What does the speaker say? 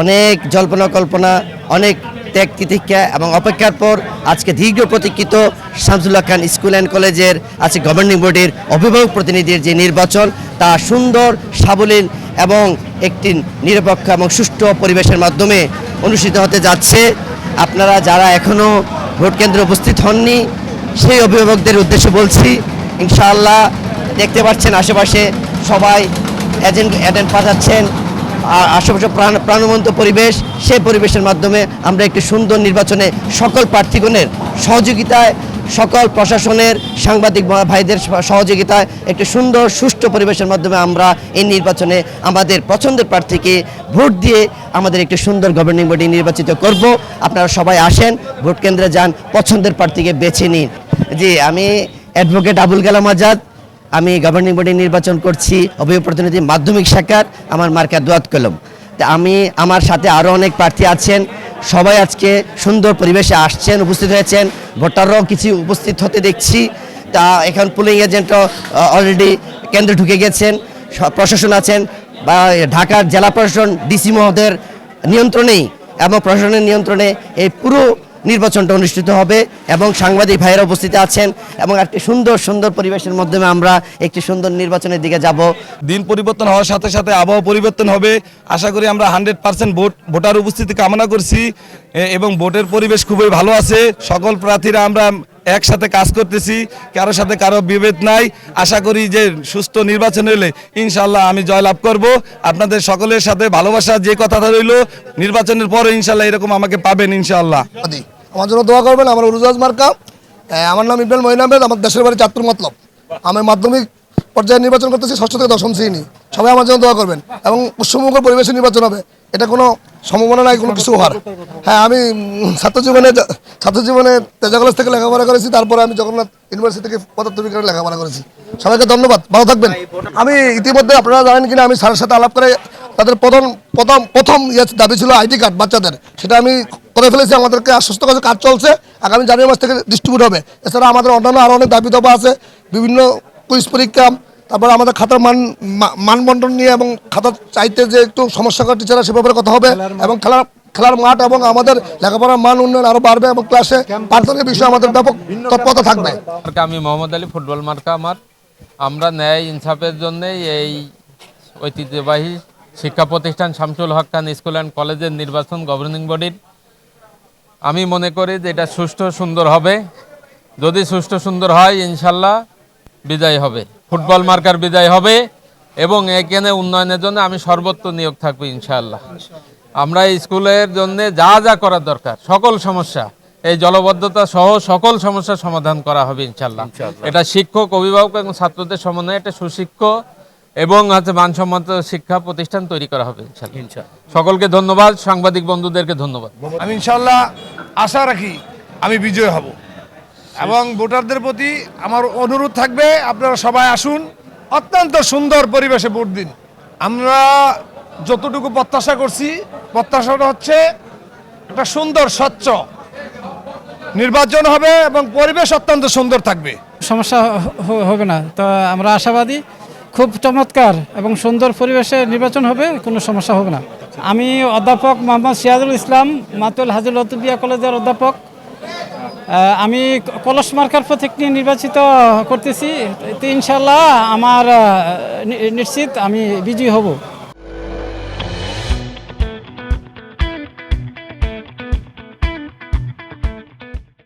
অনেক জল্পনা কল্পনা, অনেক ত্যাগ তিতিক্ষা এবং অপেক্ষার পর আজকে দীর্ঘ প্রতীক্ষিত শামসুল্লাহ খান স্কুল অ্যান্ড কলেজের আজকে গভর্নিং বডির অভিভাবক প্রতিনিধির যে নির্বাচন, তা সুন্দর, সাবলীল এবং একটি নিরপেক্ষ এবং সুষ্ঠু পরিবেশের মাধ্যমে অনুষ্ঠিত হতে যাচ্ছে। আপনারা যারা এখনও ভোট কেন্দ্রে উপস্থিত হননি, সেই অভিভাবকদের উদ্দেশ্যে বলছি, ইনশাআল্লাহ দেখতে পাচ্ছেন আশেপাশে সবাই এজেন্ট পাঠাচ্ছেন, আর আশেপাশে প্রাণবন্ত পরিবেশ। সেই পরিবেশের মাধ্যমে আমরা একটি সুন্দর নির্বাচনে সকল প্রার্থীগণের সহযোগিতায়, সকল প্রশাসনের, সাংবাদিক ভাইদের সহযোগিতায় একটি সুন্দর সুষ্ঠু পরিবেশের মাধ্যমে আমরা এই নির্বাচনে আমাদের পছন্দের প্রার্থীকে ভোট দিয়ে আমাদের একটি সুন্দর গভর্নিং বডি নির্বাচিত করব। আপনারা সবাই আসেন, ভোট কেন্দ্রে যান, পছন্দের প্রার্থীকে বেছে নিন। জি, আমি অ্যাডভোকেট আবুল কালাম আজাদ, আমি গভর্নিং বডি নির্বাচন করছি অভিভাবক প্রতিনিধি মাধ্যমিক শাখার, আমার মার্কা দোয়াত কলম। তা আমার সাথে আরও অনেক প্রার্থী আছেন, সবাই আজকে সুন্দর পরিবেশে আসছেন, উপস্থিত হয়েছেন। ভোটাররাও কিছু উপস্থিত হতে দেখছি। তা এখন পুলিং এজেন্টও অলরেডি কেন্দ্রে ঢুকে গেছেন, প্রশাসন আছেন, বা ঢাকার জেলা প্রশাসন ডিসি মহোদয়ের নিয়ন্ত্রণেই এবং প্রশাসনের নিয়ন্ত্রণে এই পুরো নির্বাচনটা অনুষ্ঠিত হবে এবং সাংবাদিক ভাইয়েরা উপস্থিত আছেন এবং একটি সুন্দর সুন্দর পরিবেশের মাধ্যমে আমরা একটি সুন্দর নির্বাচনের দিকে যাব। দিন পরিবর্তন হওয়ার সাথে সাথে আবহাওয়া পরিবর্তন হবে। আশা করি আমরা 100% ভোটার উপস্থিতি কামনা করছি এবং ভোটের পরিবেশ খুবই ভালো আছে। সকল প্রার্থীরা আমরা একসাথে কাজ করতেছি, কারোর সাথে কারো বিভেদ নাই। আশা করি যে সুস্থ নির্বাচন হলে ইনশাল্লাহ আমি জয়লাভ করব। আপনাদের সকলের সাথে ভালোবাসা যে কথাটা রইল, নির্বাচনের পরে ইনশাল্লাহ এরকম আমাকে পাবেন ইনশাল্লাহ। আমার জন্য দোয়া করবেন। আমার উরুজাজ মার্কা, আমার নাম ইবরাহিম মঈন আহমেদ, আমার দেশের বাড়ি চাঁদপুর মতলব। আমি মাধ্যমিক পর্যায়ে নির্বাচন করতেছি, 6ষ্ঠ থেকে 10ম শ্রেণী। সবাই আমার জন্য দোয়া করবেন এবং উৎসমুখর পরিবেশে নির্বাচন হবে, এটা কোনো সম্ভাবনা নাই কোনো কিছু হওয়ার। হ্যাঁ, আমি ছাত্র জীবনে তেজা কলেজ থেকে লেখাপড়া করেছি, তারপরে আমি জগন্নাথ ইউনিভার্সিটি থেকে পদার্থবিজ্ঞানে লেখাপড়া করেছি। সবাইকে ধন্যবাদ, ভালো থাকবেন। আমি ইতিমধ্যে আপনারা জানেন কিনা, আমি স্যারের সাথে আলাপ করে তাদের প্রথম দাবি ছিল আইডি কার্ড বাচ্চাদের, সেটা আমি করে ফেলেছি। আমাদেরকে আশ্বস্ত কাছে কাজ চলছে, আগামী জানুয়ারি মাস থেকে ডিস্ট্রিবিউট হবে। এছাড়া আমাদের অন্যান্য আরও অনেক দাবি দাবা আছে, বিভিন্ন কুইজ পরীক্ষা, তারপরে আমাদের খাতার মানবন্টন নিয়ে এবং খাতা চাইতে যে একটু সমস্যাকর টিচাররা সে ব্যাপারে কথা হবে, এবং খেলার মাঠ এবং আমাদের লেখাপড়ার মান উন্নয়ন আরও বাড়বে এবং ক্লাসে পাঠদানের বিষয়ে আমাদের ব্যাপক তৎপরতা থাকবে। আমি মোহাম্মদ আলী, ফুটবল মার্কা আমার। আমরা ন্যায় ইনসাফের জন্য এই ঐতিহ্যবাহী শিক্ষা প্রতিষ্ঠান শামসুল হক খান স্কুল অ্যান্ড কলেজের নির্বাচন গভর্নিং বডির, আমি মনে করি যে এটা সুষ্ঠু সুন্দর হবে। যদি সুষ্ঠু সুন্দর হয় ইনশাল্লাহ বিজয় হবে, ফুটবল মার্কার বিজয় হবে এবং এখানে উন্নয়নের জন্য আমি সর্বত্র নিয়োগ থাকবো ইনশাআল্লাহ। আমরা স্কুলের জন্য যা যা করার দরকার, সকল সমস্যা, এই জলবদ্ধতা সহ সকল সমস্যার সমাধান করা হবে ইনশাআল্লাহ। এটা শিক্ষক, অভিভাবক এবং ছাত্রদের সমন্বয়ে একটা সুশিক্ষ এবং মানসম্মত শিক্ষা প্রতিষ্ঠান তৈরি করা হবে ইনশাআল্লাহ। সকলকে ধন্যবাদ, সাংবাদিক বন্ধুদেরকে ধন্যবাদ। আমি ইনশাআল্লাহ আশা রাখি আমি বিজয় হব এবং ভোটারদের প্রতি আমার অনুরোধ থাকবে, আপনারা সবাই আসুন, অত্যন্ত সুন্দর পরিবেশে ভোট দিন। আমরা যতটুকু প্রত্যাশা করছি, প্রত্যাশাটা হচ্ছে একটা সুন্দর স্বচ্ছ নির্বাচন হবে এবং পরিবেশ অত্যন্ত সুন্দর থাকবে, সমস্যা হবে না। তো আমরা আশাবাদী খুব চমৎকার এবং সুন্দর পরিবেশে নির্বাচন হবে, কোনো সমস্যা হবে না। আমি অধ্যাপক মোহাম্মদ সিরাজুল ইসলাম, মাতুল হাজী লতুবিয়া কলেজের অধ্যাপক। আমি কলস মার্কার প্রতীক নিয়ে নির্বাচিত করতেছি, তো ইনশাল্লাহ আমার নিশ্চিত আমি বিজয়ী হব।